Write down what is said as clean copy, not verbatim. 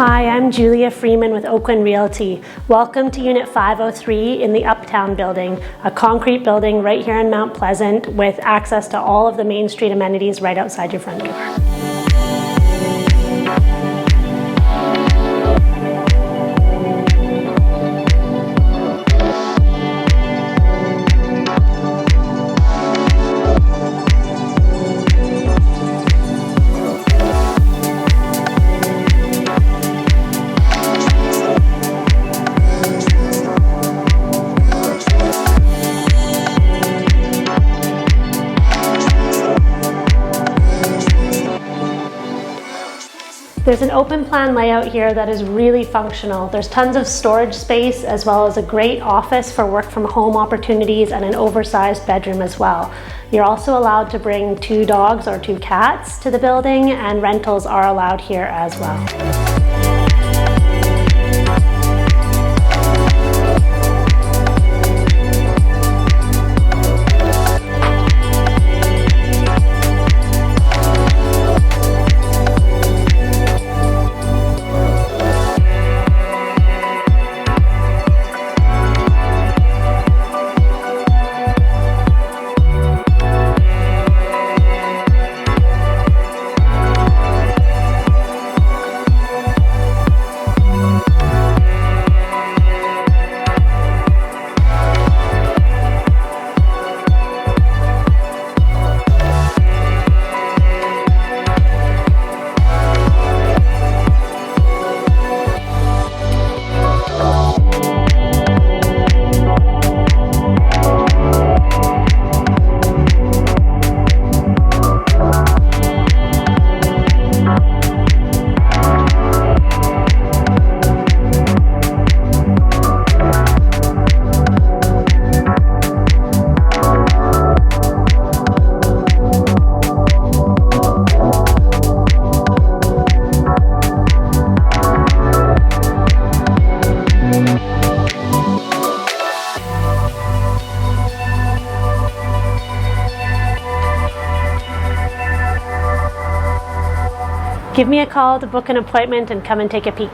Hi, I'm Julia Freeman with Oakland Realty. Welcome to Unit 503 in the Uptown building, a concrete building right here in Mount Pleasant with access to all of the Main Street amenities right outside your front door. There's an open plan layout here that is really functional. There's tons of storage space as well as a great office for work from home opportunities and an oversized bedroom as well. You're also allowed to bring 2 dogs or 2 cats to the building, and rentals are allowed here as well. Give me a call to book an appointment and come and take a peek.